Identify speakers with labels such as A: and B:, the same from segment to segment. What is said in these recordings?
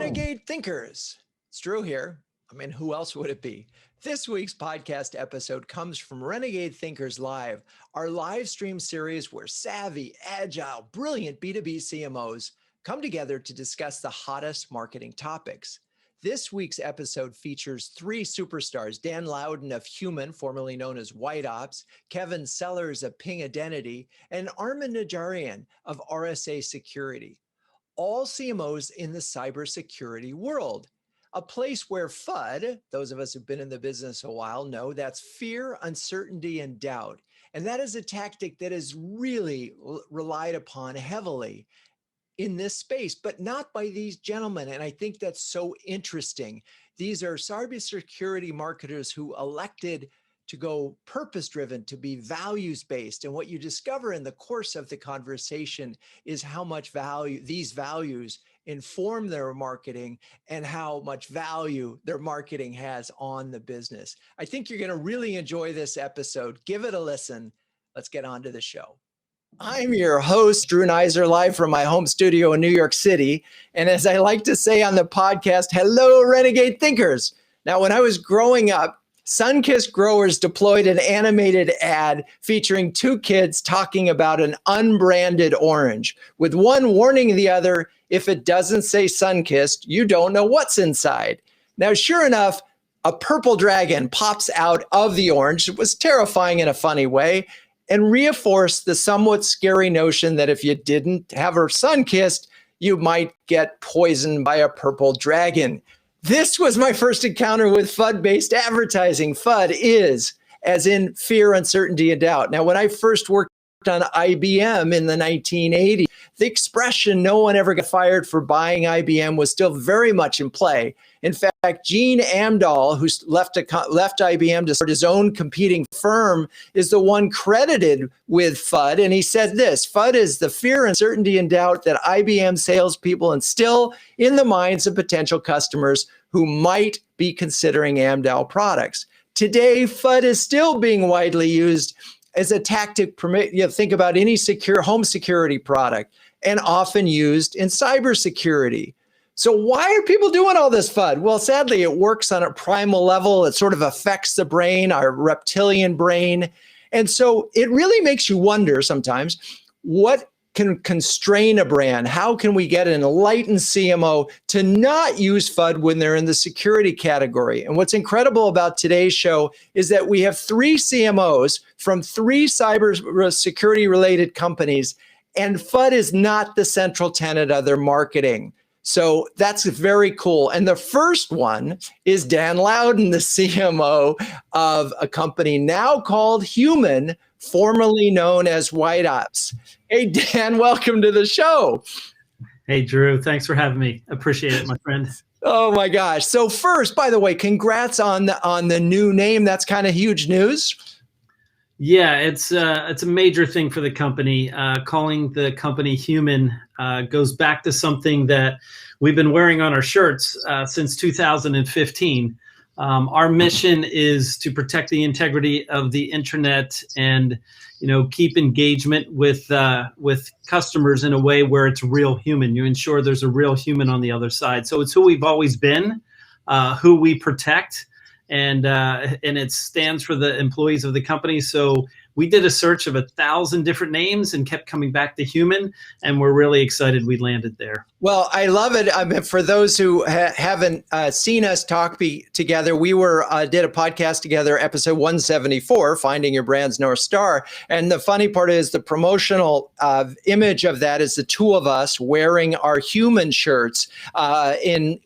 A: Renegade Thinkers. It's Drew here. I mean, who else would it be? This week's podcast episode comes from Renegade Thinkers Live, our live stream series where savvy, agile, brilliant B2B CMOs come together to discuss the hottest marketing topics. This week's episode features three superstars: Dan Lowden of HUMAN, formerly known as White Ops, Kevin Sellers of Ping Identity, and Armen Najarian of RSA Security. All CMOs in the cybersecurity world, a place where FUD, those of us who've been in the business a while know that's fear, uncertainty, and doubt. And that is a tactic that is really relied upon heavily in this space, but not by these gentlemen. And I think that's so interesting. These are cybersecurity marketers who elected to go purpose-driven, to be values-based. And what you discover in the course of the conversation is how much value these values inform their marketing and how much value their marketing has on the business. I think you're going to really enjoy this episode. Give it a listen. Let's get on to the show. I'm your host, Drew Neiser, live from my home studio in New York City. And as I like to say on the podcast, hello, Renegade Thinkers. Now, when I was growing up, Sunkist Growers deployed an animated ad featuring two kids talking about an unbranded orange, with one warning the other, if it doesn't say Sunkist, you don't know what's inside. Now, sure enough, a purple dragon pops out of the orange. It was terrifying in a funny way and reinforced the somewhat scary notion that if you didn't have her sun-kissed, you might get poisoned by a purple dragon. This was my first encounter with FUD-based advertising. FUD is, as in fear, uncertainty, and doubt. Now, when I first worked on IBM in the 1980s, the expression "no one ever got fired for buying IBM" was still very much in play. In fact, Gene Amdahl, who left IBM to start his own competing firm, is the one credited with FUD. And he said this: FUD is the fear, uncertainty, and doubt that IBM salespeople instill in the minds of potential customers who might be considering Amdahl products. Today, FUD is still being widely used as a tactic. Think about any secure home security product, and often used in cybersecurity. So why are people doing all this FUD? Well, sadly, it works on a primal level. It sort of affects the brain, our reptilian brain. And so it really makes you wonder sometimes, what can constrain a brand? How can we get an enlightened CMO to not use FUD when they're in the security category? And what's incredible about today's show is that we have three CMOs from three cybersecurity related companies, and FUD is not the central tenet of their marketing. So that's very cool. And the first one is Dan Lowden, the CMO of a company now called HUMAN, formerly known as White Ops. Hey, Dan, welcome to the show.
B: Hey, Drew. Thanks for having me. Appreciate it, my friend.
A: Oh, my gosh. So first, by the way, congrats on the new name. That's kind of huge news.
B: Yeah, it's a major thing for the company. Calling the company HUMAN goes back to something that we've been wearing on our shirts since 2015. Our mission is to protect the integrity of the internet and, keep engagement with customers in a way where it's real human. You ensure there's a real human on the other side. So it's who we've always been, who we protect. And it stands for the employees of the company. So we did a search of 1,000 different names and kept coming back to HUMAN, and we're really excited we landed there.
A: Well, I love it. I mean, for those who haven't seen us talk together, we did a podcast together, episode 174, Finding Your Brand's North Star. And the funny part is the promotional image of that is the two of us wearing our HUMAN shirts.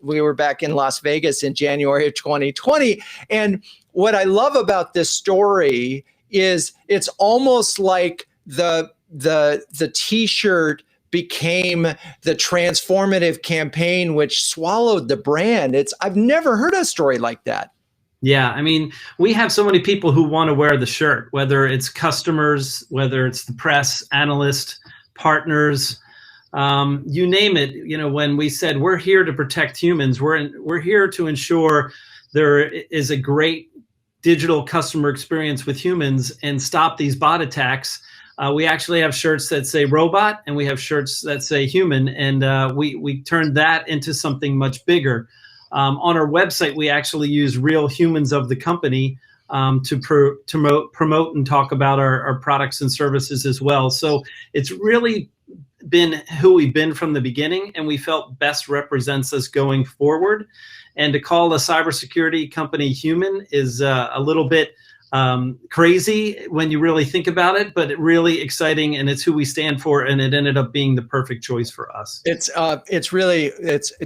A: We were back in Las Vegas in January of 2020. And what I love about this story is it's almost like the T-shirt became the transformative campaign which swallowed the brand. I've never heard a story like that.
B: Yeah, I mean, we have so many people who want to wear the shirt, whether it's customers, whether it's the press, analysts, partners, you name it. When we said we're here to protect humans, we're here to ensure there is a great digital customer experience with humans and stop these bot attacks. We actually have shirts that say robot, and we have shirts that say human, and we turned that into something much bigger. On our website, we actually use real humans of the company to promote and talk about our products and services as well. So it's really been who we've been from the beginning, and we felt best represents us going forward. And to call a cybersecurity company human is a little bit crazy when you really think about it, but really exciting, and it's who we stand for, and it ended up being the perfect choice for us.
A: It's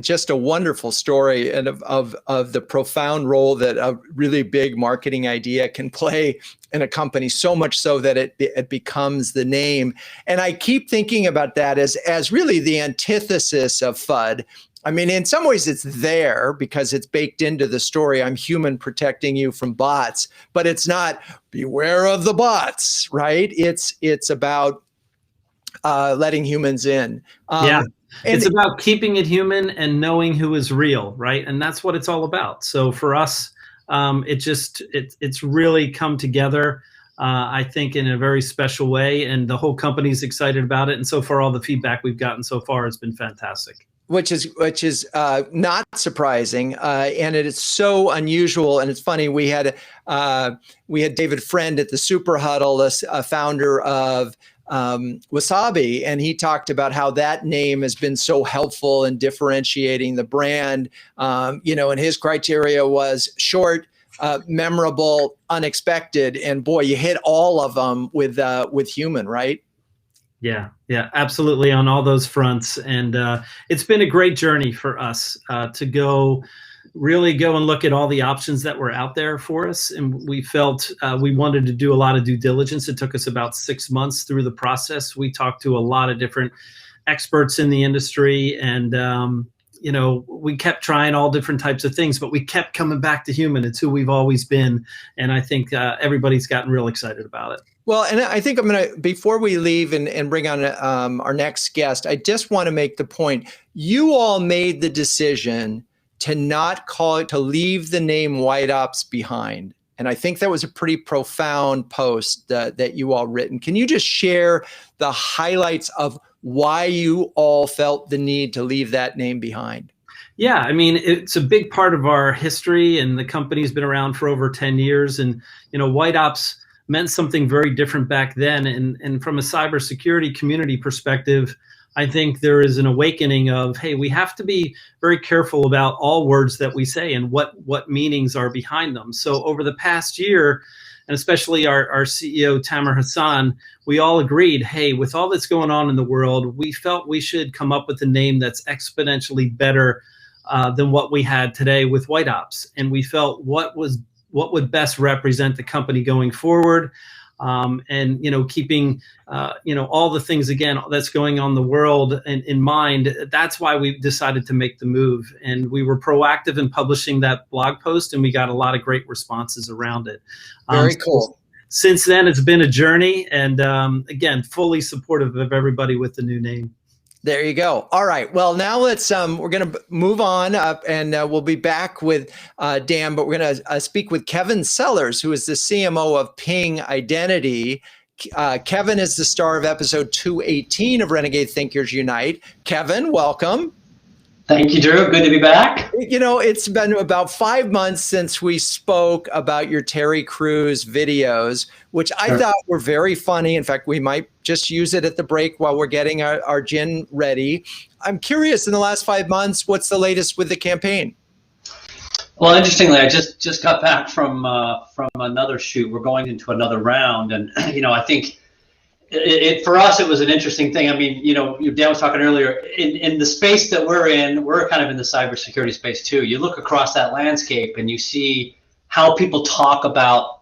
A: just a wonderful story, and of the profound role that a really big marketing idea can play in a company, so much so that it becomes the name. And I keep thinking about that as really the antithesis of FUD. I mean, in some ways it's there because it's baked into the story. I'm human protecting you from bots, but it's not beware of the bots, right? It's about letting humans in.
B: Yeah, it's about keeping it human and knowing who is real, right? And that's what it's all about. So for us, it's really come together, I think, in a very special way, and the whole company's excited about it. And so far, all the feedback we've gotten so far has been fantastic.
A: Which is not surprising, and it is so unusual. And it's funny, we had David Friend at the Super Huddle, a founder of Wasabi, and he talked about how that name has been so helpful in differentiating the brand. And his criteria was short, memorable, unexpected, and boy, you hit all of them with human, right?
B: Yeah, absolutely, on all those fronts. And it's been a great journey for us to really go and look at all the options that were out there for us. And we felt we wanted to do a lot of due diligence. It took us about 6 months through the process. We talked to a lot of different experts in the industry, and we kept trying all different types of things, but we kept coming back to human. It's who we've always been. And I think everybody's gotten real excited about it.
A: Well, and I think before we leave and bring on our next guest, I just want to make the point. You all made the decision to leave the name White Ops behind. And I think that was a pretty profound post that you all written. Can you just share the highlights of why you all felt the need to leave that name behind?
B: Yeah, I mean, it's a big part of our history, and the company's been around for over 10 years. And, White Ops meant something very different back then. And from a cybersecurity community perspective, I think there is an awakening of, hey, we have to be very careful about all words that we say and what meanings are behind them. So over the past year, and especially our CEO, Tamer Hassan, we all agreed, hey, with all that's going on in the world, we felt we should come up with a name that's exponentially better than what we had today with White Ops. And we felt what would best represent the company going forward. And keeping all the things again that's going on in the world in mind. That's why we decided to make the move, and we were proactive in publishing that blog post, and we got a lot of great responses around it.
A: Very cool.
B: Since then, it's been a journey, and again, fully supportive of everybody with the new name.
A: There you go. All right. Well, now let's we're going to move on up, and we'll be back with Dan, but we're going to speak with Kevin Sellers, who is the CMO of Ping Identity. Kevin is the star of episode 218 of Renegade Thinkers Unite. Kevin, welcome.
C: Thank you, Drew. Good to be back.
A: It's been about 5 months since we spoke about your Terry Crews videos, which I thought were very funny. In fact, we might just use it at the break while we're getting our gin ready. I'm curious, in the last 5 months, what's the latest with the campaign?
C: Well, interestingly, I just got back from another shoot. We're going into another round, and I think for us, it was an interesting thing. I mean, Dan was talking earlier, in the space that we're in, we're kind of in the cybersecurity space too. You look across that landscape and you see how people talk about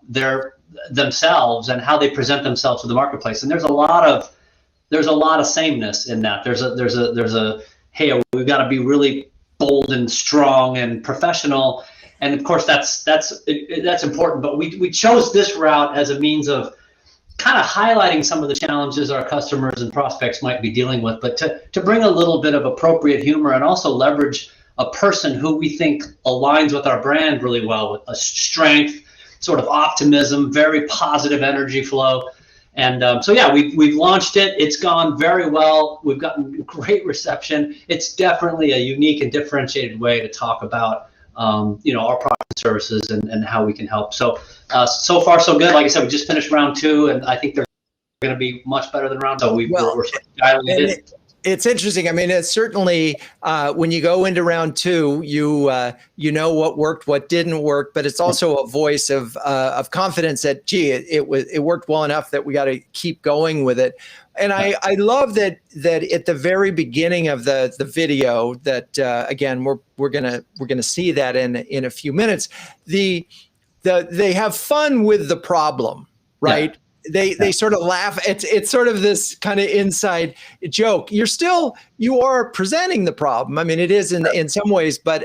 C: themselves and how they present themselves to the marketplace. And there's a lot of sameness in that. There's a hey, we've got to be really bold and strong and professional. And of course that's important, but we chose this route as a means of kind of highlighting some of the challenges our customers and prospects might be dealing with, but to bring a little bit of appropriate humor and also leverage a person who we think aligns with our brand really well, with a strength, sort of optimism, very positive energy flow. And so yeah, we've launched it. It's gone very well. We've gotten great reception. It's definitely a unique and differentiated way to talk about our products and services and how we can help. So so far so good. Like I said, we just finished round 2, and I think they're going to be much better than round 2. We're dialing it in.
A: It's interesting. I mean, it's certainly when you go into round 2, you know what worked, what didn't work, but it's also a voice of confidence that, gee, it worked well enough that we got to keep going with it. And I love that at the very beginning of the video that again we're gonna see that in a few minutes. They have fun with the problem, right? Yeah. They sort of laugh. It's sort of this kind of inside joke. You are presenting the problem. I mean, it is in some ways, but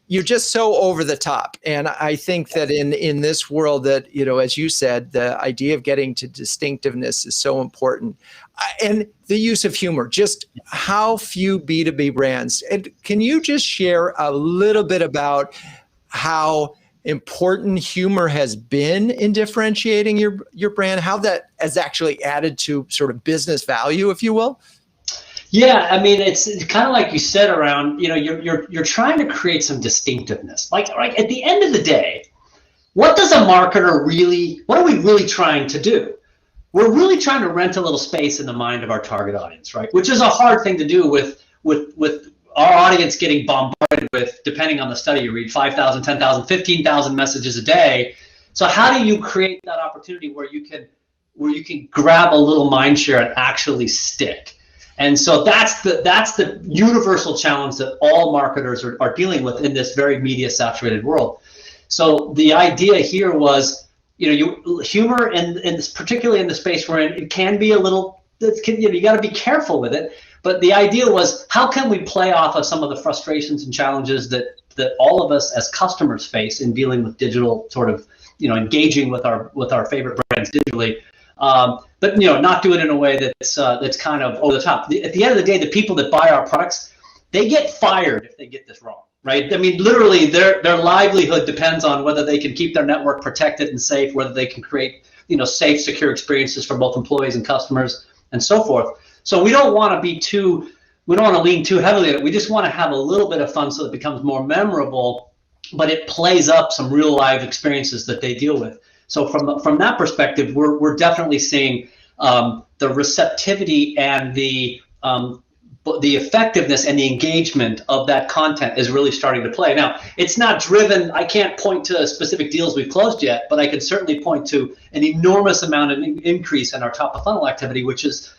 A: you're just so over the top. And I think that in this world that, as you said, the idea of getting to distinctiveness is so important. And the use of humor, just how few B2B brands. And can you just share a little bit about how important humor has been in differentiating your brand, how that has actually added to sort of business value, if you will?
C: Yeah, I mean, it's kind of like you said around, you're trying to create some distinctiveness. Like at the end of the day, what are we really trying to do? We're really trying to rent a little space in the mind of our target audience, right? Which is a hard thing to do with our audience getting bombarded with, depending on the study you read, 5,000, 10,000, 15,000 messages a day. So how do you create that opportunity where you can grab a little mind share and actually stick? And so that's the universal challenge that all marketers are dealing with in this very media saturated world. So the idea here was, humor in this, particularly in the space we're in, it can be a little, you got to be careful with it. But the idea was, how can we play off of some of the frustrations and challenges that all of us as customers face in dealing with digital, sort of, engaging with our favorite brands digitally, but not do it in a way that's kind of over the top. At the end of the day, the people that buy our products, they get fired if they get this wrong, right? I mean, literally, their livelihood depends on whether they can keep their network protected and safe, whether they can create safe, secure experiences for both employees and customers, and so forth. So we don't want to lean too heavily at it. We just want to have a little bit of fun so it becomes more memorable, but it plays up some real live experiences that they deal with. So from that perspective, we're definitely seeing the receptivity and the effectiveness and the engagement of that content is really starting to play. Now, it's not driven. I can't point to specific deals we've closed yet, but I can certainly point to an enormous amount of increase in our top of funnel activity, which is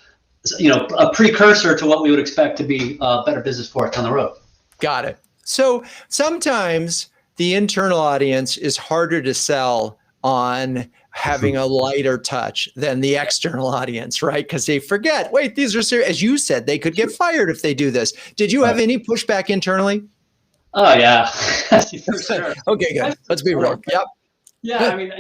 C: a precursor to what we would expect to be better business for us down the road.
A: Got it. So sometimes the internal audience is harder to sell on having a lighter touch than the external audience, right? Because they forget, wait, these are serious. As you said, they could get fired if they do this. Did you have any pushback internally?
C: Oh, yeah. For sure.
A: Okay, good. Let's be real. Yep.
C: Yeah, I mean,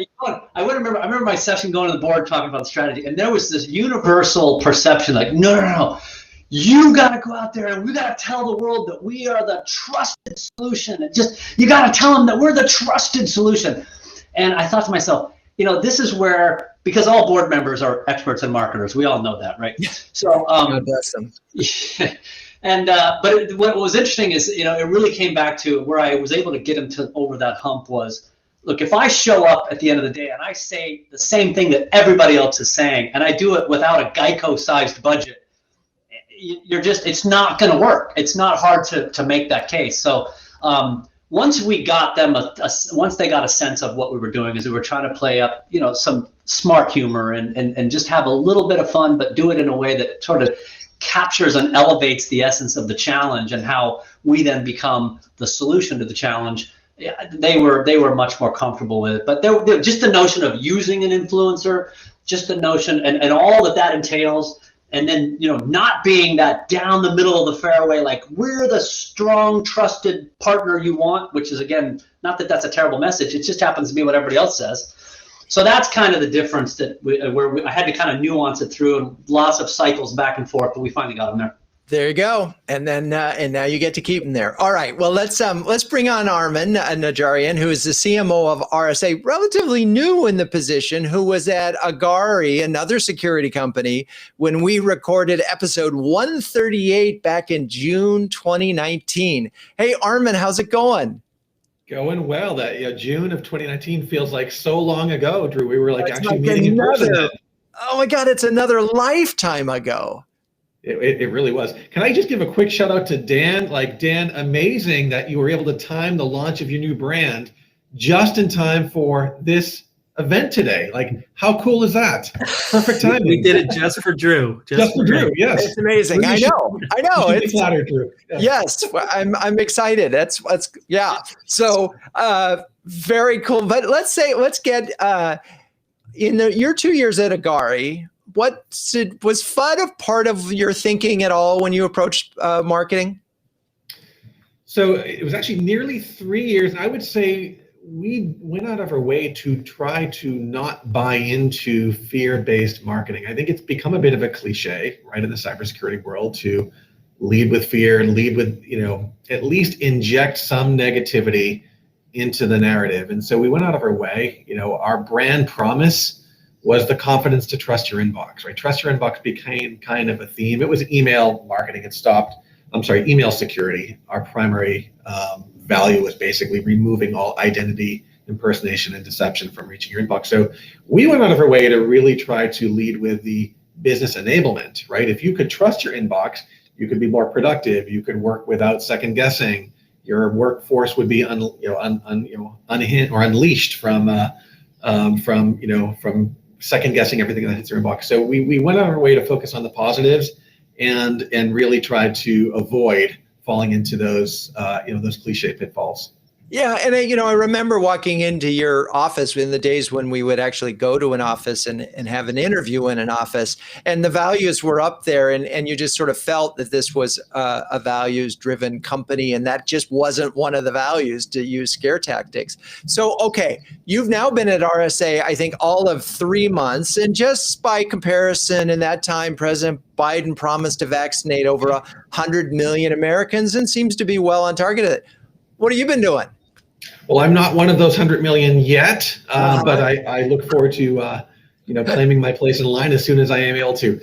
C: I remember my session going to the board talking about the strategy, and there was this universal perception like, no, you got to go out there and we got to tell the world that we are the trusted solution. And you got to tell them that we're the trusted solution. And I thought to myself, this is where, because all board members are experts and marketers, we all know that, right? So,
A: God bless them.
C: And but what was interesting is, it really came back to where I was able to get him to over that hump was, look, if I show up at the end of the day and I say the same thing that everybody else is saying, and I do it without a Geico-sized budget, it's not going to work. It's not hard to make that case. So once we got them, once they got a sense of what we were doing, is we were trying to play up, some smart humor and just have a little bit of fun, but do it in a way that sort of captures and elevates the essence of the challenge and how we then become the solution to the challenge. Yeah, they were much more comfortable with it. But they're just the notion of using an influencer, just the notion and all that entails, and then not being that down the middle of the fairway, like we're the strong, trusted partner you want, which is, again, not that that's a terrible message. It just happens to be what everybody else says. So that's kind of the difference that I had to kind of nuance it through, and lots of cycles back and forth, but we finally got them there.
A: There you go, and now you get to keep them there. All right. Well, let's bring on Armen Najarian, who is the CMO of RSA, relatively new in the position, who was at Agari, another security company, when we recorded episode 138 back in June 2019. Hey, Armen, how's it going?
D: Going well. That June of 2019 feels like so long ago, Drew. We were like
A: It's
D: actually
A: like
D: meeting in person then.
A: Oh my God, it's another lifetime ago.
D: It really was. Can I just give a quick shout out to Dan? Like, Dan, amazing that you were able to time the launch of your new brand just in time for this event today. Like, how cool is that? Perfect timing.
B: We did it just for Drew.
D: Just for Drew, yes.
A: It's amazing. I know.
D: It's flattered, Drew. Yeah.
A: Yes, I'm excited. That's yeah. So very cool. But let's get in your 2 years at Agari. Was FUD a part of your thinking at all when you approached marketing?
D: So it was actually nearly 3 years. I would say we went out of our way to try to not buy into fear-based marketing. I think it's become a bit of a cliche, right, in the cybersecurity world to lead with fear and lead with, at least inject some negativity into the narrative. And so we went out of our way. Our brand promise was the confidence to trust your inbox, right? Trust your inbox became kind of a theme. It was email marketing. Email security. Our primary value was basically removing all identity impersonation and deception from reaching your inbox. So we went out of our way to really try to lead with the business enablement, right? If you could trust your inbox, you could be more productive. You could work without second guessing. Your workforce would be unhinged or unleashed from second guessing everything that hits your inbox. So we went out of our way to focus on the positives and really try to avoid falling into those those cliche pitfalls.
A: Yeah, and I remember walking into your office in the days when we would actually go to an office and have an interview in an office, and the values were up there, and you just sort of felt that this was a values-driven company, and that just wasn't one of the values, to use scare tactics. So, okay, you've now been at RSA, I think, all of 3 months, and just by comparison, in that time, President Biden promised to vaccinate over 100 million Americans and seems to be well on target. What have you been doing?
D: Well, I'm not one of those 100 million yet, but I look forward to claiming my place in line as soon as I am able to.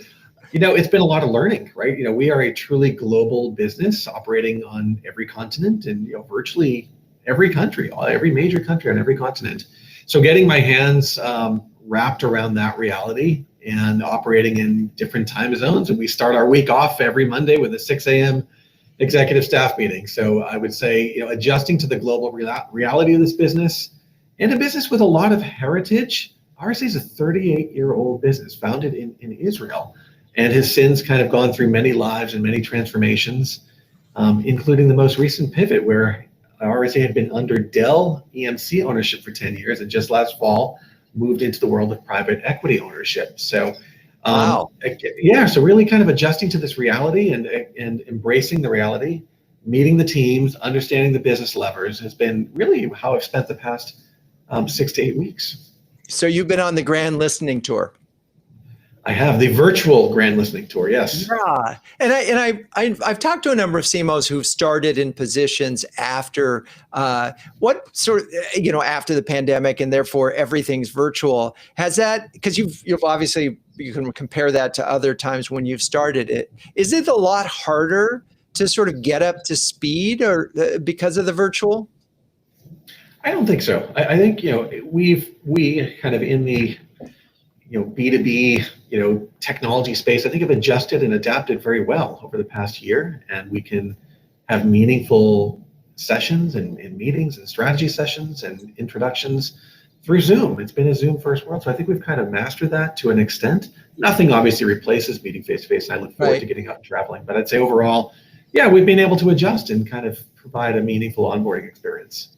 D: It's been a lot of learning, right? We are a truly global business operating on every continent and virtually every country, every major country on every continent. So getting my hands wrapped around that reality and operating in different time zones, and we start our week off every Monday with a 6 a.m. executive staff meeting. So I would say, adjusting to the global reality of this business, and a business with a lot of heritage. RSA is a 38-year-old business founded in Israel, and has since kind of gone through many lives and many transformations, including the most recent pivot where RSA had been under Dell EMC ownership for 10 years, and just last fall moved into the world of private equity ownership. So
A: wow.
D: Yeah, so really kind of adjusting to this reality and embracing the reality, meeting the teams, understanding the business levers has been really how I've spent the past 6 to 8 weeks.
A: So you've been on the grand listening tour.
D: I have the virtual grand listening tour, yes.
A: Yeah, and I've talked to a number of CMOs who've started in positions after after the pandemic, and therefore everything's virtual. Has that, because you've obviously, you can compare that to other times when you've started it. Is it a lot harder to sort of get up to speed or because of the virtual?
D: I don't think so. I think we kind of in the B2B technology space, I think have adjusted and adapted very well over the past year, and we can have meaningful sessions and meetings and strategy sessions and introductions through Zoom. It's been a Zoom first world, so I think we've kind of mastered that to an extent. Nothing obviously replaces meeting face to face, and I look forward to getting out and traveling, but I'd say overall, yeah, we've been able to adjust and kind of provide a meaningful onboarding experience.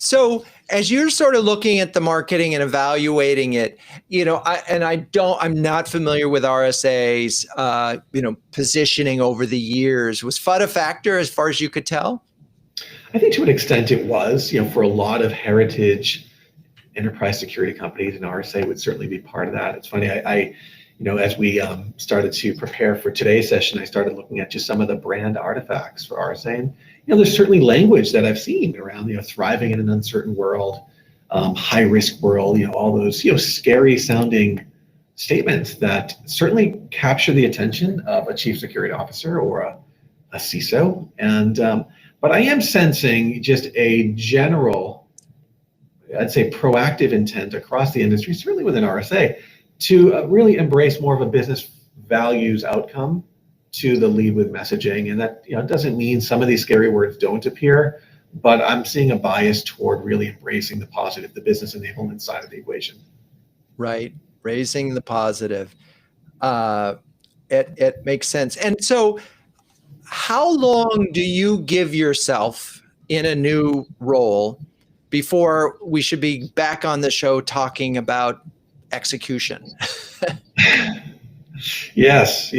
A: So as you're sort of looking at the marketing and evaluating it, I'm not familiar with RSA's, positioning over the years. Was FUD a factor as far as you could tell?
D: I think to an extent it was, for a lot of heritage enterprise security companies, and RSA would certainly be part of that. It's funny, as we started to prepare for today's session, I started looking at just some of the brand artifacts for RSA. And, there's certainly language that I've seen around, thriving in an uncertain world, high risk world, all those, scary sounding statements that certainly capture the attention of a chief security officer or a CISO. And, but I am sensing just a general, I'd say, proactive intent across the industry, certainly within RSA, to really embrace more of a business values outcome to the lead with messaging. And that doesn't mean some of these scary words don't appear, but I'm seeing a bias toward really embracing the positive, the business enablement side of the equation.
A: Right, raising the positive. It makes sense. And so how long do you give yourself in a new role before we should be back on the show talking about execution?
D: Yes.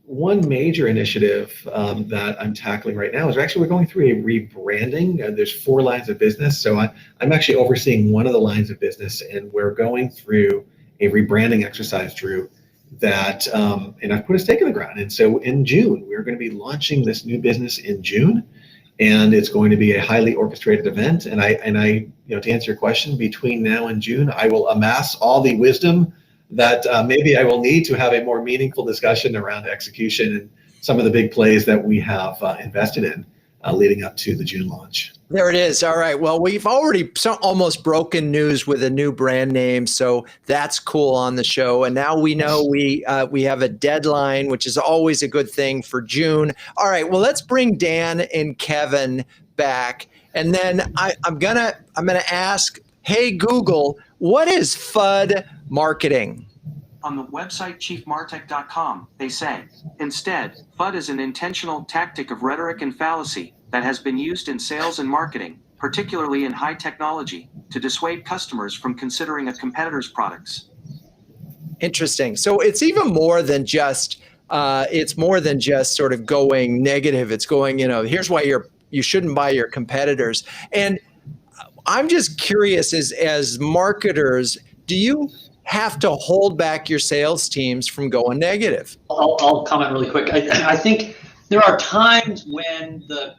D: One major initiative that I'm tackling right now is we're going through a rebranding. There's 4 lines of business, so I'm actually overseeing one of the lines of business, and we're going through a rebranding exercise, Drew, that and I've put a stake in the ground. And so in June, we're going to be launching this new business in June. And it's going to be a highly orchestrated event. And I, to answer your question, between now and June, I will amass all the wisdom that maybe I will need to have a more meaningful discussion around execution and some of the big plays that we have invested in leading up to the June launch.
A: There it is. All right. Well, we've already almost broken news with a new brand name, so that's cool on the show. And now we know we have a deadline, which is always a good thing, for June. All right. Well, let's bring Dan and Kevin back, and then I'm gonna ask, hey Google, what is FUD marketing?
E: On the website chiefmartech.com, they say, instead, FUD is an intentional tactic of rhetoric and fallacy that has been used in sales and marketing, particularly in high technology, to dissuade customers from considering a competitor's products.
A: Interesting. So it's even more than just sort of going negative. It's going, here's why you shouldn't buy your competitors. And I'm just curious, as marketers, do you have to hold back your sales teams from going negative?
C: I'll comment really quick. I think there are times when the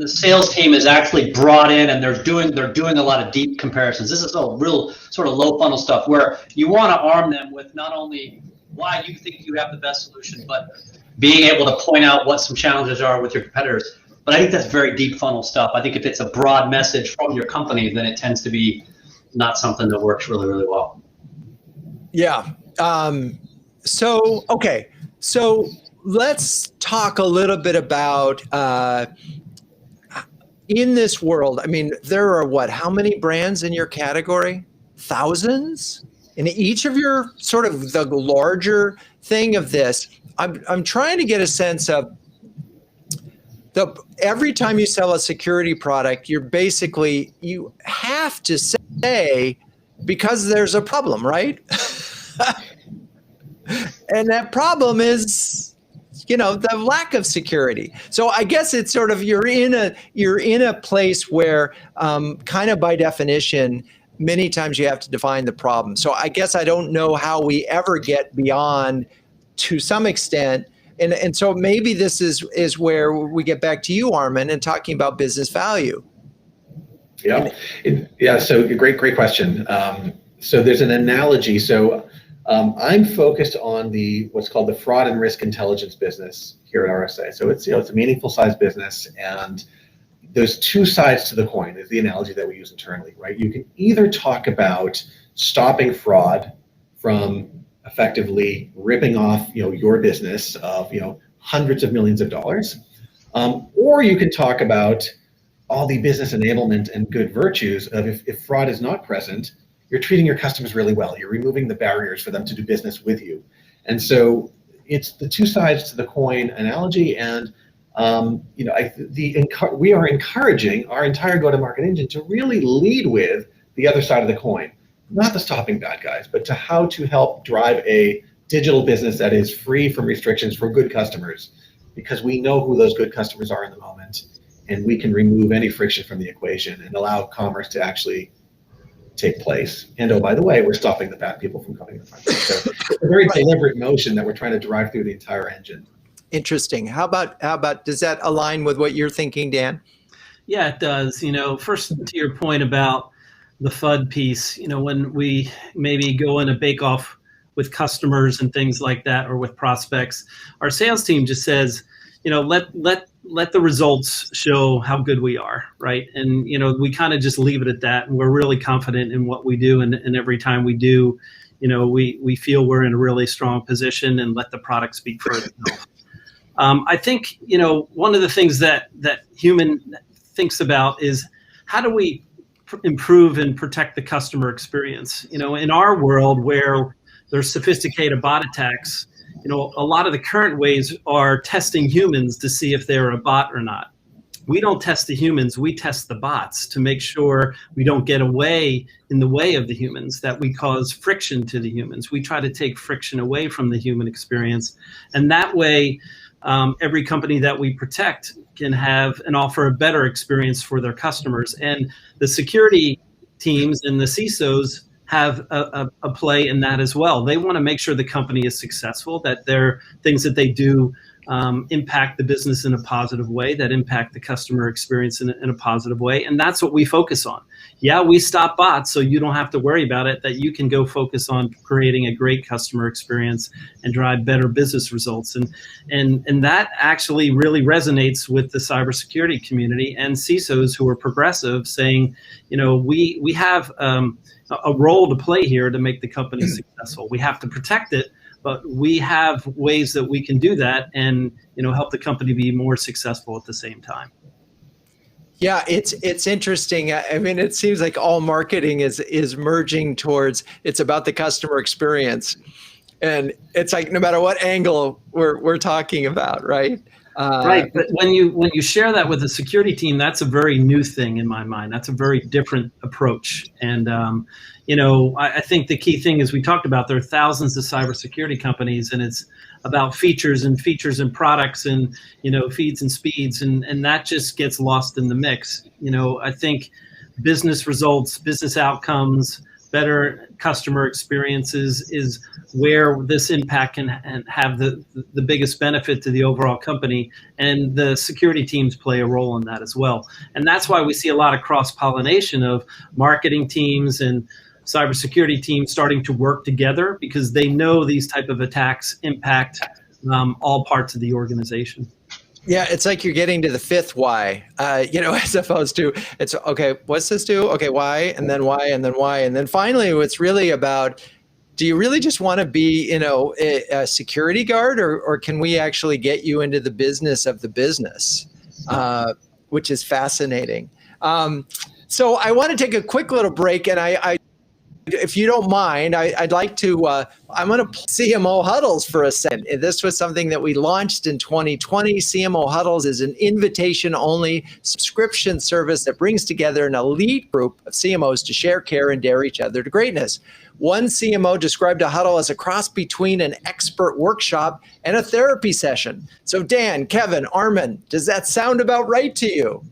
C: sales team is actually brought in and they're doing a lot of deep comparisons. This is all real sort of low funnel stuff where you want to arm them with not only why you think you have the best solution, but being able to point out what some challenges are with your competitors. But I think that's very deep funnel stuff. I think if it's a broad message from your company, then it tends to be not something that works really, really well.
A: Yeah. So let's talk a little bit about in this world. I mean, there are how many brands in your category? Thousands? In each of your sort of the larger thing of this, I'm trying to get a sense of every time you sell a security product, you have to say, because there's a problem, right? And that problem is, the lack of security. So I guess it's sort of, you're in a place where kind of by definition, many times you have to define the problem. So I guess I don't know how we ever get beyond, to some extent. And so maybe this is where we get back to you, Armen, and talking about business value.
D: Yeah. So great question. So there's an analogy. So I'm focused on what's called the fraud and risk intelligence business here at RSA. So it's a meaningful size business, and there's 2 sides to the coin is the analogy that we use internally, right? You can either talk about stopping fraud from effectively ripping off your business of hundreds of millions of dollars, or you can talk about all the business enablement and good virtues of if fraud is not present, you're treating your customers really well. You're removing the barriers for them to do business with you. And so it's the 2 sides to the coin analogy. And we are encouraging our entire go-to-market engine to really lead with the other side of the coin, not the stopping bad guys, but to how to help drive a digital business that is free from restrictions for good customers, because we know who those good customers are in the moment, and we can remove any friction from the equation and allow commerce to actually take place. And oh, by the way, we're stopping the bad people from coming in front. So it's a very deliberate motion that we're trying to drive through the entire engine.
A: Interesting. How about, does that align with what you're thinking, Dan?
B: Yeah, it does. First to your point about the FUD piece, when we maybe go in a bake-off with customers and things like that, or with prospects, our sales team just says, let the results show how good we are, right? And we kind of just leave it at that, and we're really confident in what we do, and every time we do, we feel we're in a really strong position, and let the product speak for itself. I think one of the things that Human thinks about is, how do we improve and protect the customer experience? In our world where there's sophisticated bot attacks, a lot of the current ways are testing humans to see if they're a bot or not. We don't test the humans, we test the bots to make sure we don't get away in the way of the humans, that we cause friction to the humans. We try to take friction away from the human experience. And that way, every company that we protect can have and offer a better experience for their customers. And the security teams and the CISOs have a play in that as well. They want to make sure the company is successful, that their things that they do impact the business in a positive way, that impact the customer experience in a positive way. And that's what we focus on. Yeah, we stop bots, so you don't have to worry about it, that you can go focus on creating a great customer experience and drive better business results. And that actually really resonates with the cybersecurity community and CISOs who are progressive, saying, we have a role to play here to make the company successful. We have to protect it, but we have ways that we can do that and help the company be more successful at the same time.
A: Yeah, it's interesting. I mean, it seems like all marketing is merging towards, it's about the customer experience, and it's like no matter what angle we're talking about, right?
B: Right, but when you share that with the security team, that's a very new thing in my mind. That's a very different approach. And I think the key thing is, we talked about, there are thousands of cybersecurity companies, and it's about features and products and feeds and speeds, and that just gets lost in the mix. I think business results, business outcomes, better customer experiences is where this impact can have the biggest benefit to the overall company, and the security teams play a role in that as well. And that's why we see a lot of cross-pollination of marketing teams and cybersecurity teams starting to work together, because they know these type of attacks impact all parts of the organization.
A: Yeah, it's like you're getting to the fifth why, as opposed to, it's, okay, what's this do? Okay, why, and then why, and then why. And then finally, it's really about, do you really just want to be, a security guard, or can we actually get you into the business of the business, which is fascinating. So I want to take a quick little break, and I if you don't mind, I'd like to, I'm going to CMO Huddles for a second. This was something that we launched in 2020. Cmo Huddles is an invitation-only subscription service that brings together an elite group of CMOs to share, care, and dare each other to greatness. One CMO described a huddle as a cross between an expert workshop and a therapy session. So Dan, Kevin, Armen, does that sound about right to you?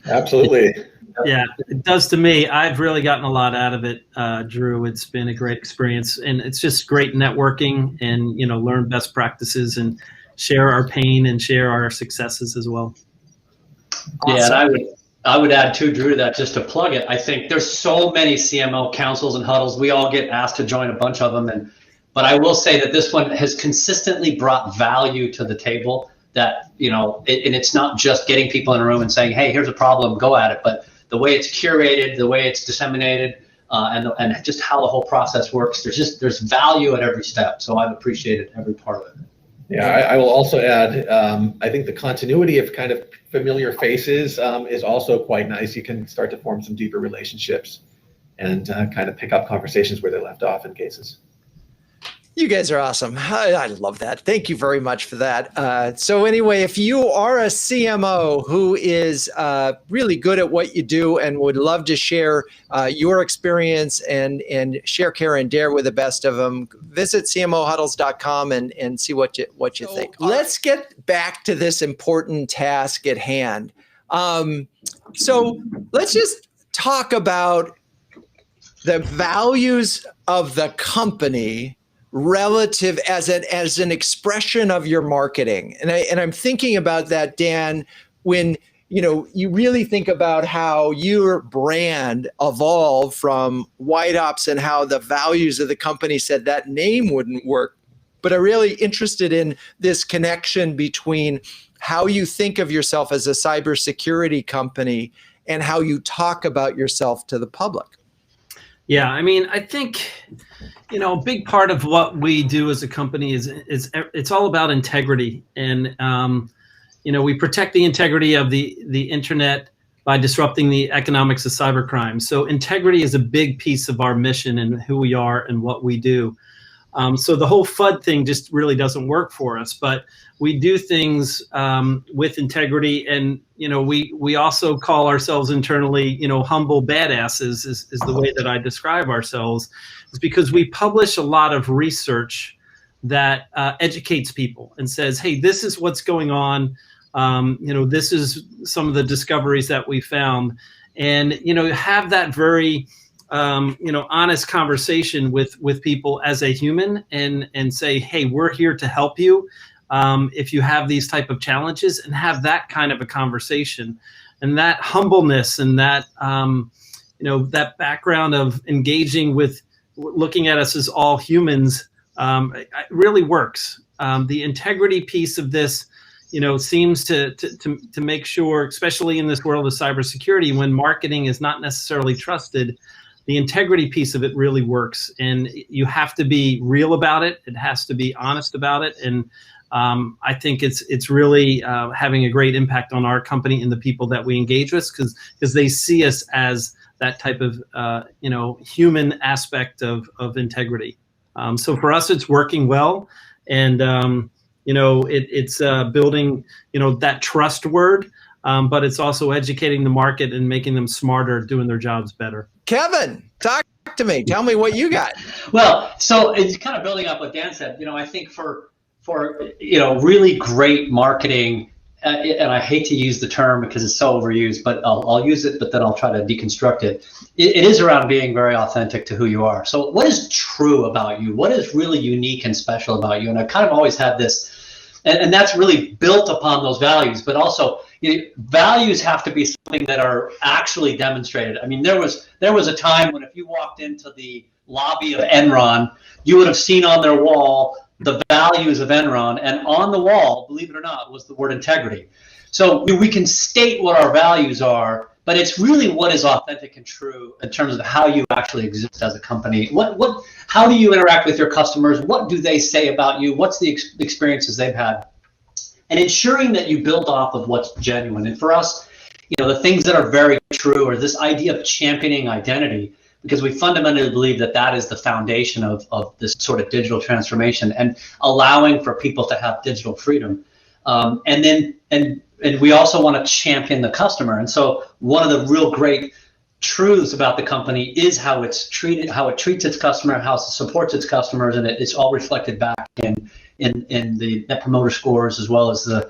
D: Absolutely.
B: Yeah, it does to me. I've really gotten a lot out of it, Drew. It's been a great experience, and it's just great networking and, learn best practices and share our pain and share our successes as well.
C: Awesome. Yeah, and I would add too, Drew, to that, just to plug it. I think there's so many CMO councils and huddles. We all get asked to join a bunch of them, but I will say that this one has consistently brought value to the table. That and it's not just getting people in a room and saying, "Hey, here's a problem, go at it," but the way it's curated, the way it's disseminated, and just how the whole process works. There's value at every step. So I've appreciated every part of it.
D: Yeah, I will also add, I think the continuity of kind of familiar faces is also quite nice. You can start to form some deeper relationships and kind of pick up conversations where they left off in cases.
A: You guys are awesome. I love that. Thank you very much for that. So anyway, if you are a CMO who is really good at what you do and would love to share your experience and share, care, and dare with the best of them, visit cmohuddles.com and see what you think. Let's get back to this important task at hand. So let's just talk about the values of the company relative as an expression of your marketing. And I'm thinking about that, Dan, when you really think about how your brand evolved from White Ops and how the values of the company said that name wouldn't work. But I'm really interested in this connection between how you think of yourself as a cybersecurity company and how you talk about yourself to the public.
B: Yeah, I mean, I think, a big part of what we do as a company is it's all about integrity. And, we protect the integrity of the internet by disrupting the economics of cybercrime. So integrity is a big piece of our mission and who we are and what we do. So the whole FUD thing just really doesn't work for us, but we do things with integrity. And, we also call ourselves internally, humble badasses is the way that I describe ourselves. It's because we publish a lot of research that educates people and says, hey, this is what's going on. This is some of the discoveries that we found. And, have that very honest conversation with people as a human and say, hey, we're here to help you if you have these type of challenges, and have that kind of a conversation. And that humbleness and that, that background of engaging with looking at us as all humans really works. The integrity piece of this, seems to make sure, especially in this world of cybersecurity, when marketing is not necessarily trusted, the integrity piece of it really works. And you have to be real about it. It has to be honest about it. And I think it's really having a great impact on our company and the people that we engage with, because they see us as that type of human aspect of integrity. So for us, it's working well, and it's building that trust word, but it's also educating the market and making them smarter, doing their jobs better.
A: Kevin, talk to me. Tell me what you got.
C: Well, so it's kind of building up what Dan said. I think for really great marketing, and I hate to use the term because it's so overused, but I'll use it, but then I'll try to deconstruct it. It is around being very authentic to who you are. So what is true about you? What is really unique and special about you? And I've kind of always had this, and that's really built upon those values, but also values have to be something that are actually demonstrated. I mean, there was a time when if you walked into the lobby of Enron, you would have seen on their wall the values of Enron, and on the wall, believe it or not, was the word integrity. So we can state what our values are, but it's really what is authentic and true in terms of how you actually exist as a company. How do you interact with your customers? What do they say about you? What's the experiences they've had? And ensuring that you build off of what's genuine. And for us, the things that are very true are this idea of championing identity, because we fundamentally believe that is the foundation of this sort of digital transformation and allowing for people to have digital freedom. And we also want to champion the customer. And so one of the real great truths about the company is how it's treated, how it treats its customer, how it supports its customers, and it's all reflected back in the Net Promoter Scores as well as the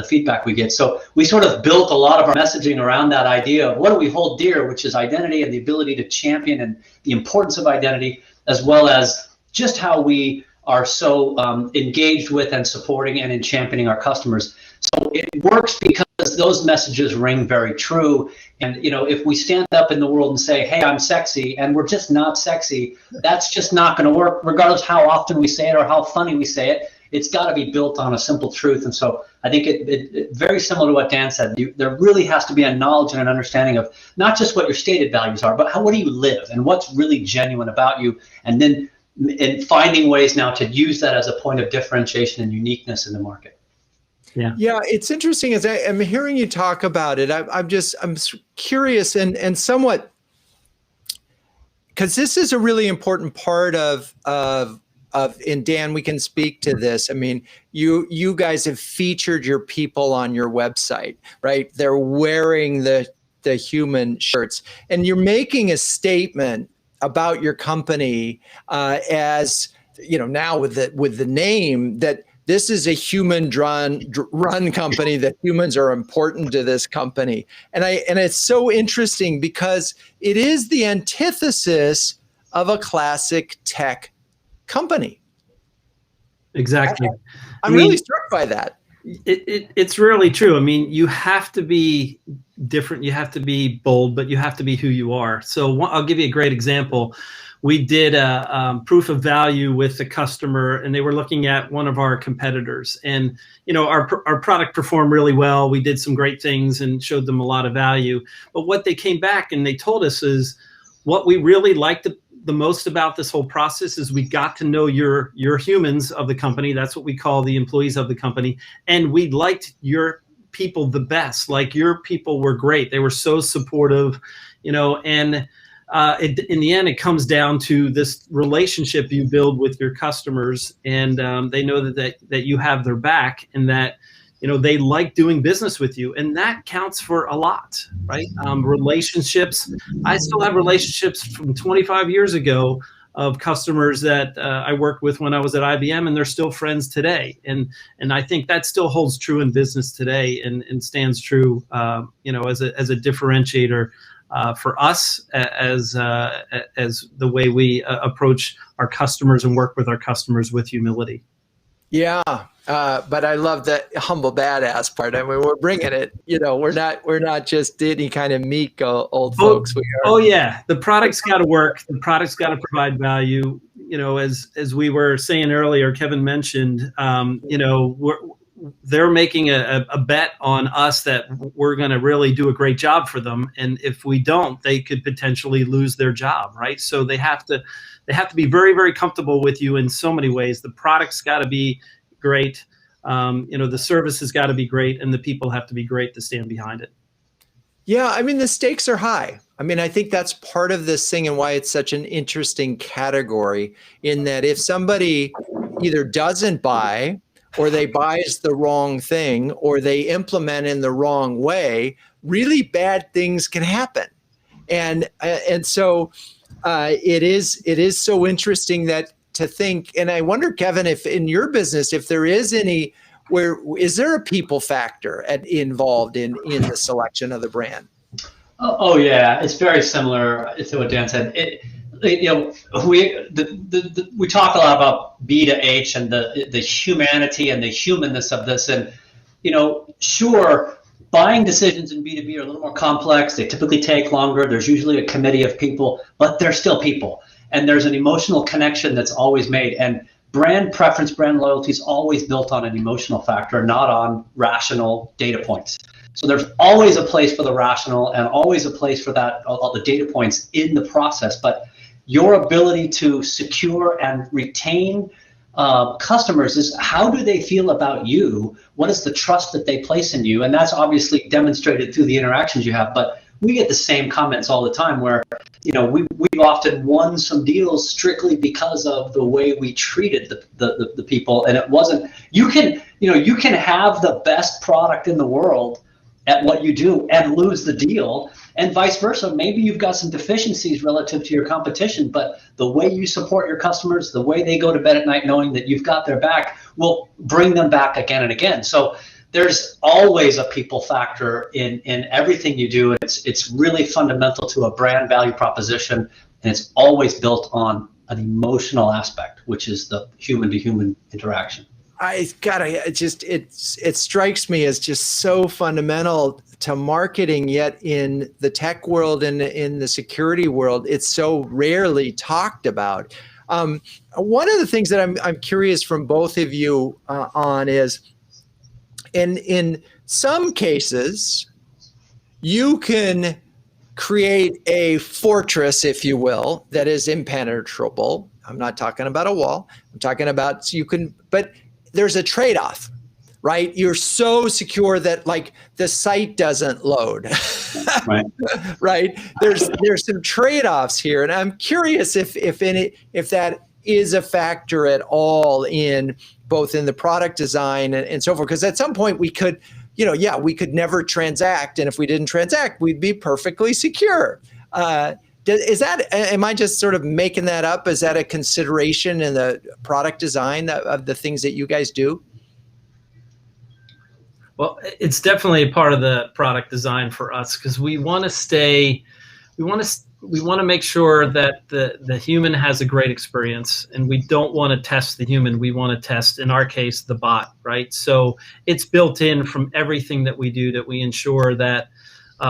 C: feedback we get. So we sort of built a lot of our messaging around that idea of what do we hold dear, which is identity and the ability to champion and the importance of identity, as well as just how we are so engaged with and supporting and in championing our customers. So it works because those messages ring very true. And if we stand up in the world and say, hey, I'm sexy, and we're just not sexy, that's just not going to work, regardless how often we say it or how funny we say it. It's got to be built on a simple truth. And so I think it very similar to what Dan said, there really has to be a knowledge and an understanding of not just what your stated values are, but what do you live and what's really genuine about you. And then finding ways now to use that as a point of differentiation and uniqueness in the market.
A: Yeah, it's interesting as I'm hearing you talk about it. I'm curious and somewhat, because this is a really important part of and Dan, we can speak to this. I mean, you guys have featured your people on your website, right? They're wearing the human shirts, and you're making a statement about your company as now with the name that this is a human run company, that humans are important to this company. And it's so interesting because it is the antithesis of a classic tech company.
B: Exactly.
A: I'm really struck by that.
B: It's really true. I mean, you have to be different. You have to be bold, but you have to be who you are. So I'll give you a great example. We did a proof of value with the customer, and they were looking at one of our competitors. And our product performed really well. We did some great things and showed them a lot of value. But what they came back and they told us is, what we really liked the most about this whole process is we got to know your humans of the company. That's what we call the employees of the company. And we liked your people the best. Like, your people were great. They were so supportive, and in the end, it comes down to this relationship you build with your customers, and they know that you have their back, and that they like doing business with you, and that counts for a lot, right? Relationships. I still have relationships from 25 years ago of customers that I worked with when I was at IBM, and they're still friends today. And I think that still holds true in business today, and stands true, as a differentiator for us as the way we approach our customers and work with our customers with humility.
A: Yeah, but I love that humble badass part. I mean, we're bringing it. We're not just any kind of meek old folks. We are.
B: Oh yeah, the product's got to work. The product's got to provide value. As we were saying earlier, Kevin mentioned, they're making a bet on us that we're going to really do a great job for them, and if we don't, they could potentially lose their job, right? So they have to be very, very comfortable with you in so many ways. The product's got to be great, the service has got to be great, and the people have to be great to stand behind it.
A: Yeah, I mean, the stakes are high. I mean, I think that's part of this thing and why it's such an interesting category, in that if somebody either doesn't buy, or they buys the wrong thing, or they implement in the wrong way, really bad things can happen. And so it is so interesting that to think, and I wonder, Kevin, if in your business, if there is any, is there a people factor involved in the selection of the brand?
C: Oh yeah, it's very similar to what Dan said. We talk a lot about B to H and the humanity and the humanness of this, and sure, buying decisions in B2B are a little more complex. They typically take longer. There's usually a committee of people, but they're still people, and there's an emotional connection that's always made. And brand preference, brand loyalty is always built on an emotional factor, not on rational data points. So there's always a place for the rational and always a place for that, all the data points in the process. But your ability to secure and retain customers is, how do they feel about you? What is the trust that they place in you? And that's obviously demonstrated through the interactions you have. But we get the same comments all the time where, we've often won some deals strictly because of the way we treated the people. And it wasn't, you can have the best product in the world at what you do and lose the deal, and vice versa. Maybe you've got some deficiencies relative to your competition, but the way you support your customers, the way they go to bed at night knowing that you've got their back, will bring them back again and again. So there's always a people factor in everything you do. It's really fundamental to a brand value proposition, and it's always built on an emotional aspect, which is the human to human interaction.
A: It strikes me as just so fundamental to marketing, yet in the tech world and in the security world, it's so rarely talked about. One of the things that I'm curious from both of you on is, in some cases, you can create a fortress, if you will, that is impenetrable. I'm not talking about a wall. I'm talking about but there's a trade-off, right? You're so secure that like the site doesn't load,
C: right?
A: Right? There's some trade-offs here, and I'm curious if that is a factor at all in both in the product design and so forth. Because at some point we could, we could never transact, and if we didn't transact, we'd be perfectly secure. Am I just sort of making that up? Is that a consideration in the product design of the things that you guys do?
B: Well, it's definitely a part of the product design for us, because we want to make sure that the human has a great experience, and we don't want to test the human. We want to test, in our case, the bot, right? So it's built in from everything that we do, that we ensure that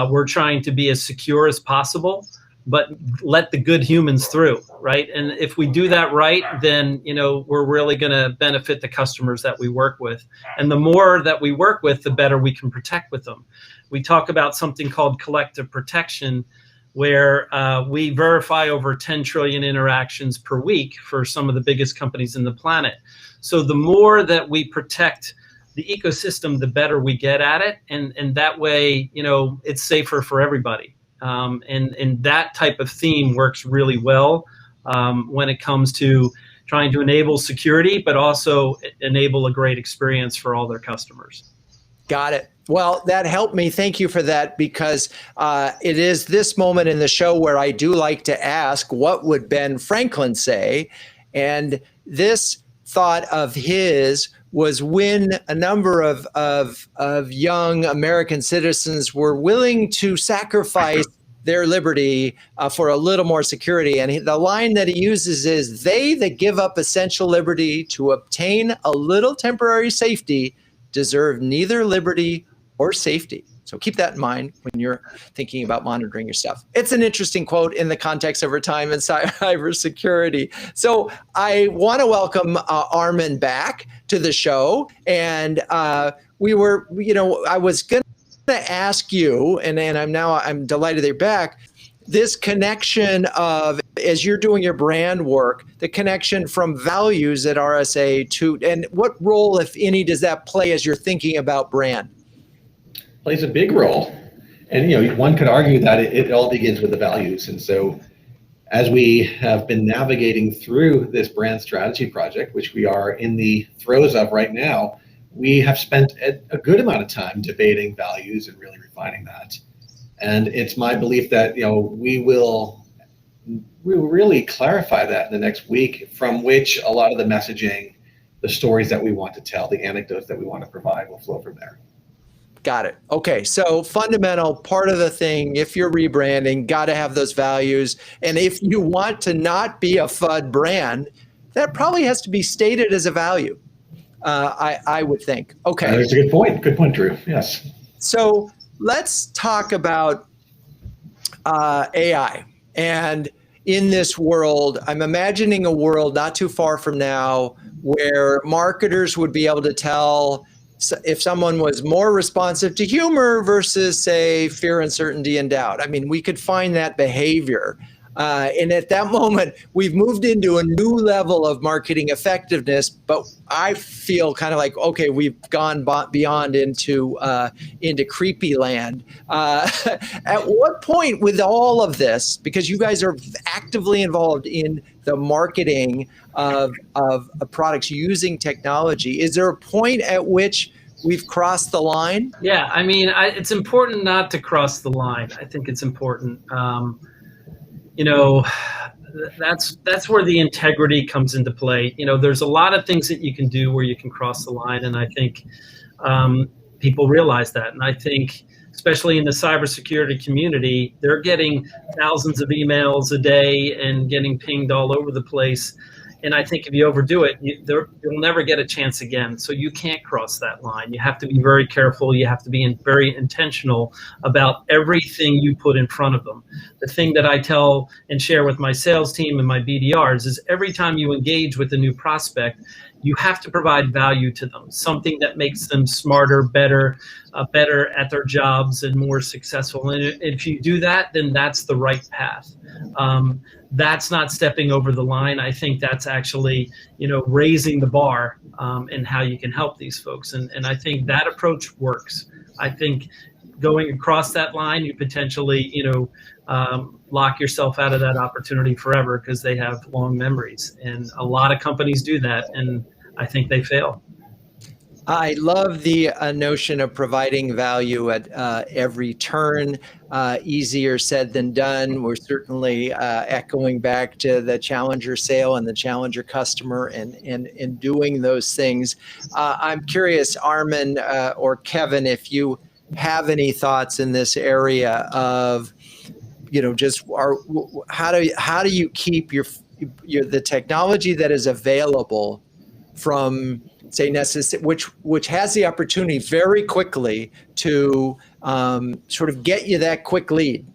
B: we're trying to be as secure as possible, but let the good humans through, right? And if we do that right, then we're really going to benefit the customers that we work with. And the more that we work with, the better we can protect with them. We talk about something called collective protection, where we verify over 10 trillion interactions per week for some of the biggest companies in the planet. So the more that we protect the ecosystem, the better we get at it. And that way, it's safer for everybody. And that type of theme works really well when it comes to trying to enable security, but also enable a great experience for all their customers.
A: Got it. Well, that helped me. Thank you for that, because it is this moment in the show where I do like to ask, what would Ben Franklin say? And this thought of his was when a number of young American citizens were willing to sacrifice their liberty for a little more security. And the line that he uses is, "They that give up essential liberty to obtain a little temporary safety deserve neither liberty or safety." So keep that in mind when you're thinking about monitoring your stuff. It's an interesting quote in the context of our time in cybersecurity. So I want to welcome Armen back to the show. And I was going to ask you, and I'm delighted they're back, this connection of, as you're doing your brand work, the connection from values at RSA to, and what role, if any, does that play as you're thinking about brand?
D: Plays a big role. And one could argue that it all begins with the values. And so as we have been navigating through this brand strategy project, which we are in the throes of right now, we have spent a good amount of time debating values and really refining that. And it's my belief that we will really clarify that in the next week, from which a lot of the messaging, the stories that we want to tell, the anecdotes that we want to provide will flow from there.
A: Got it. Okay. So fundamental part of the thing, if you're rebranding, got to have those values. And if you want to not be a FUD brand, that probably has to be stated as a value. I would think. Okay.
D: That's a good point. Good point, Drew. Yes.
A: So let's talk about AI. And in this world, I'm imagining a world not too far from now where marketers would be able to tell if someone was more responsive to humor versus, say, fear, uncertainty, and doubt. I mean, we could find that behavior. And at that moment, we've moved into a new level of marketing effectiveness, but I feel kind of like, okay, we've gone beyond into creepy land. At what point with all of this, because you guys are actively involved in the marketing of products using technology, is there a point at which we've crossed the line?
B: Yeah, I mean, it's important not to cross the line. I think it's important. That's where the integrity comes into play. There's a lot of things that you can do where you can cross the line, and I think people realize that. And I think, especially in the cybersecurity community, they're getting thousands of emails a day and getting pinged all over the place. And I think if you overdo it, you'll never get a chance again. So you can't cross that line. You have to be very careful. You have to be very intentional about everything you put in front of them. The thing that I tell and share with my sales team and my BDRs is every time you engage with a new prospect, you have to provide value to them, something that makes them smarter, better at their jobs and more successful. And if you do that, then that's the right path. That's not stepping over the line. I think that's actually, raising the bar in how you can help these folks. And I think that approach works. I think going across that line, you potentially, lock yourself out of that opportunity forever because they have long memories. And a lot of companies do that, and I think they fail.
A: I love the notion of providing value at every turn. Easier said than done. We're certainly echoing back to the challenger sale and the challenger customer and doing those things. I'm curious, Armen or Kevin, if you have any thoughts in this area of, just how do you keep your the technology that is available from, say, which has the opportunity very quickly to sort of get you that quick lead?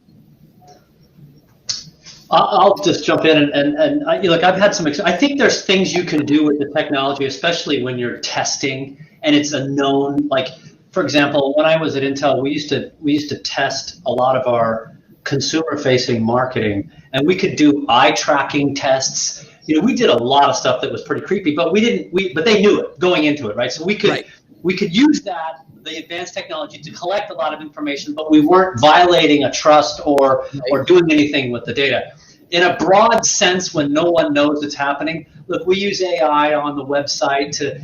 C: I'll just jump in and look, I've had some, I think there's things you can do with the technology, especially when you're testing and it's a known, like, for example, when I was at Intel, we used to test a lot of our consumer-facing marketing, and we could do eye tracking tests. We did a lot of stuff that was pretty creepy, but but they knew it going into it, right? So we could use the advanced technology to collect a lot of information, but we weren't violating a trust or doing anything with the data. In a broad sense, when no one knows it's happening, look, we use AI on the website to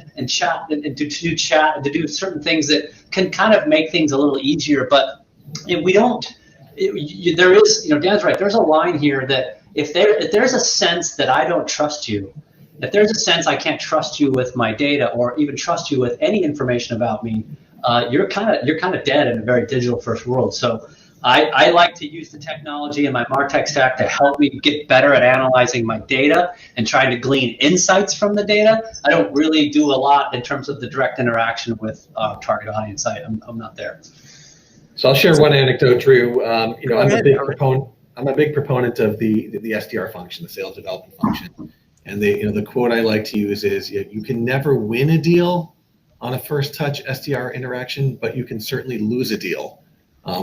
C: do certain things that can kind of make things a little easier, but we don't. There is, Dan's right. There's a line here that if there's a sense that I don't trust you, if there's a sense I can't trust you with my data or even trust you with any information about me, you're kind of dead in a very digital first world. So I like to use the technology in my MarTech stack to help me get better at analyzing my data and trying to glean insights from the data. I don't really do a lot in terms of the direct interaction with target audience. I'm not there.
D: So I'll share one anecdote, Drew. I'm a big proponent of the SDR function, the sales development function. And the quote I like to use is, you can never win a deal on a first touch SDR interaction, but you can certainly lose a deal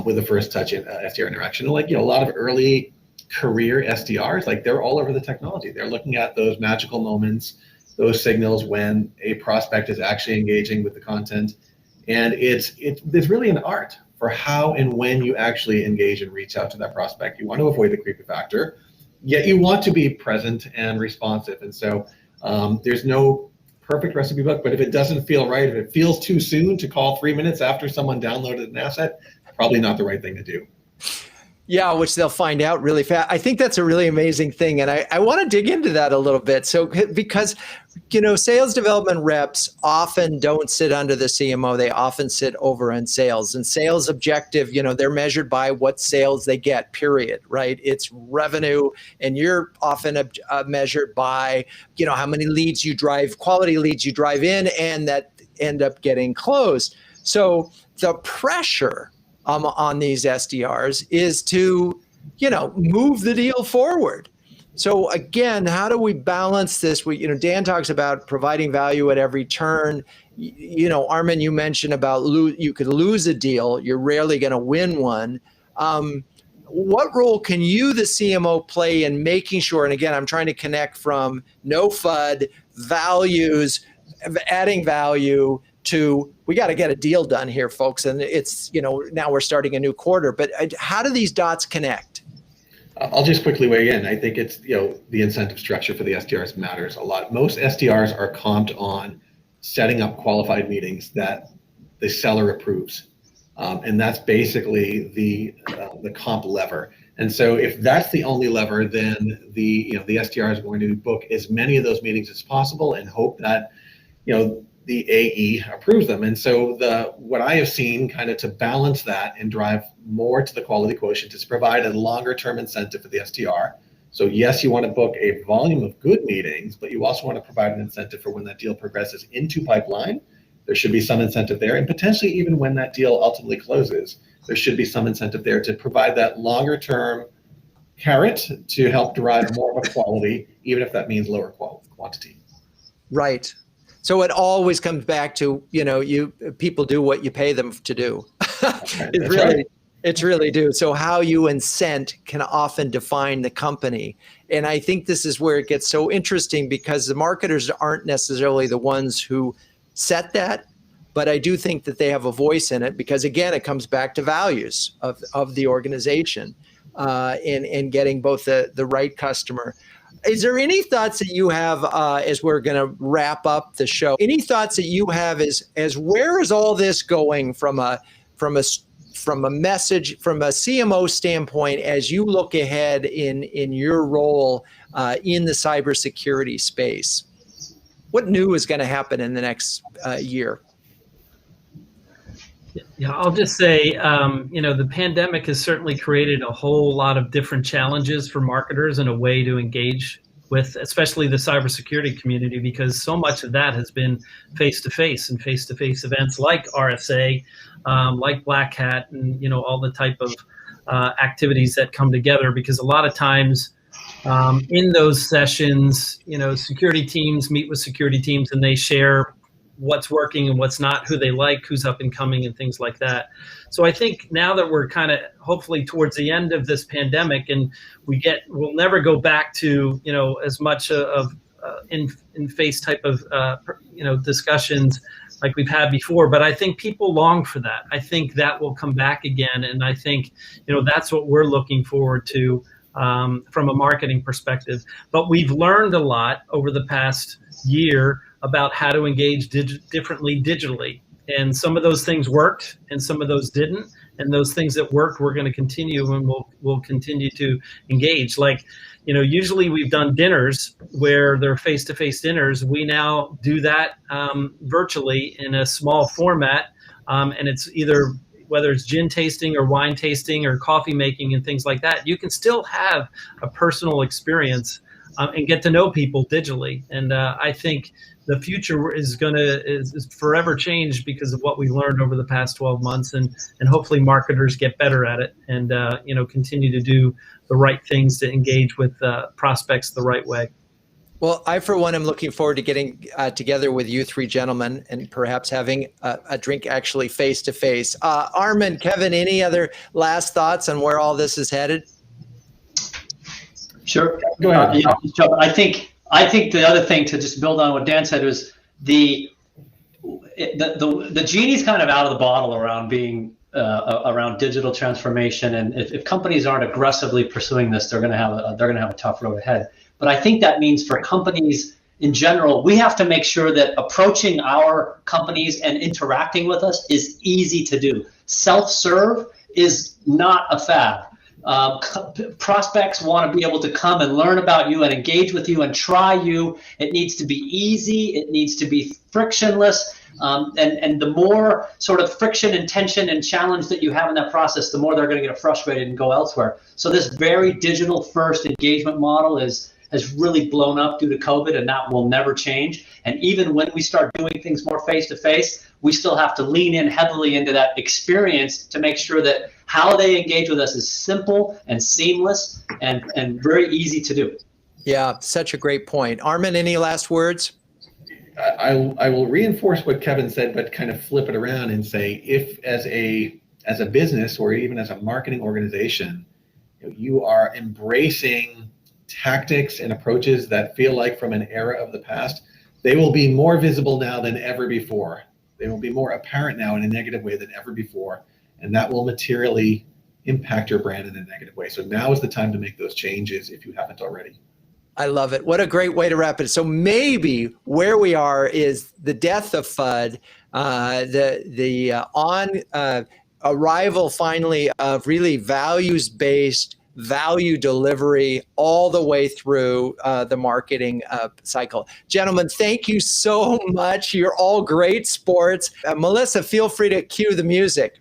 D: with a first touch SDR interaction. Like, a lot of early career SDRs, they're all over the technology. They're looking at those magical moments, those signals when a prospect is actually engaging with the content. And there's really an art for how and when you actually engage and reach out to that prospect. You want to avoid the creepy factor, yet you want to be present and responsive. And so there's no perfect recipe book, but if it doesn't feel right, if it feels too soon to call 3 minutes after someone downloaded an asset, probably not the right thing to do.
A: Yeah, which they'll find out really fast. I think that's a really amazing thing. And I want to dig into that a little bit. So, because, sales development reps often don't sit under the CMO. They often sit over in sales. And sales objective, they're measured by what sales they get, period, right? It's revenue. And you're often measured by, how many leads you drive, quality leads you drive in, and that end up getting closed. So the pressure on these SDRs is to, move the deal forward. So again, how do we balance this? Dan talks about providing value at every turn. Armen, you mentioned about you could lose a deal. You're rarely going to win one. What role can you, the CMO, play in making sure, and again, I'm trying to connect from no FUD, values, adding value, to we got to get a deal done here, folks. And it's, now we're starting a new quarter, but how do these dots connect?
D: I'll just quickly weigh in. I think it's, the incentive structure for the SDRs matters a lot. Most SDRs are comped on setting up qualified meetings that the seller approves. And that's basically the comp lever. And so if that's the only lever, then the SDR is going to book as many of those meetings as possible and hope that, the AE approves them. And so what I have seen kind of to balance that and drive more to the quality quotient is provide a longer term incentive for the SDR. So yes, you want to book a volume of good meetings, but you also want to provide an incentive for when that deal progresses into pipeline. There should be some incentive there, and potentially even when that deal ultimately closes, there should be some incentive there to provide that longer term carrot to help derive more of a quality, even if that means lower quantity.
A: Right. So it always comes back to, people do what you pay them to do. It's really do. So how you incent can often define the company. And I think this is where it gets so interesting, because the marketers aren't necessarily the ones who set that, but I do think that they have a voice in it, because again, it comes back to values of the organization in getting both the right customer. Is there any thoughts that you have as we're going to wrap up the show? Any thoughts that you have as where is all this going from a message, from a CMO standpoint, as you look ahead in your role in the cybersecurity space? What new is going to happen in the next year?
B: Yeah, I'll just say, the pandemic has certainly created a whole lot of different challenges for marketers and a way to engage with, especially the cybersecurity community, because so much of that has been face-to-face and face-to-face events like RSA, like Black Hat, and all the type of activities that come together. Because a lot of times in those sessions, security teams meet with security teams and they share what's working and what's not, who they like, who's up and coming, and things like that. So I think now that we're kind of hopefully towards the end of this pandemic, and we'll never go back to as much of in-face type of discussions like we've had before. But I think people long for that. I think that will come back again, and I think that's what we're looking forward to from a marketing perspective. But we've learned a lot over the past year about how to engage differently digitally. And some of those things worked and some of those didn't. And those things that worked, we're going to continue, and we'll continue to engage. Like, usually we've done dinners where they're face-to-face dinners. We now do that virtually in a small format. And it's either, whether it's gin tasting or wine tasting or coffee making and things like that, you can still have a personal experience and get to know people digitally. And I think the future is forever changed because of what we learned over the past 12 months, and hopefully marketers get better at it and continue to do the right things to engage with prospects the right way.
A: Well, I, for one, am looking forward to getting together with you three gentlemen and perhaps having a drink actually face to face. Armen, Kevin, any other last thoughts on where all this is headed?
C: Sure.
D: Go ahead.
C: I think the other thing, to just build on what Dan said, was the genie's kind of out of the bottle around being around digital transformation, and if companies aren't aggressively pursuing this, they're going to have a tough road ahead. But I think that means for companies in general, we have to make sure that approaching our companies and interacting with us is easy to do. Self-serve is not a fad. Prospects want to be able to come and learn about you and engage with you and try you. It needs to be easy. It needs to be frictionless. And the more sort of friction and tension and challenge that you have in that process, the more they're going to get frustrated and go elsewhere. So this very digital first engagement model has really blown up due to COVID, and that will never change. And even when we start doing things more face-to-face, we still have to lean in heavily into that experience to make sure that how they engage with us is simple and seamless and very easy to do.
A: Yeah, such a great point. Armen, any last words?
D: I will reinforce what Kevin said, but kind of flip it around and say, if as a business or even as a marketing organization, you are embracing tactics and approaches that feel like from an era of the past, they will be more visible now than ever before. They will be more apparent now in a negative way than ever before, and that will materially impact your brand in a negative way. So now is the time to make those changes if you haven't already.
A: I love it. What a great way to wrap it. So maybe where we are is the death of FUD, the arrival finally of really values-based value delivery all the way through the marketing cycle. Gentlemen, thank you so much. You're all great sports. Melissa, feel free to cue the music.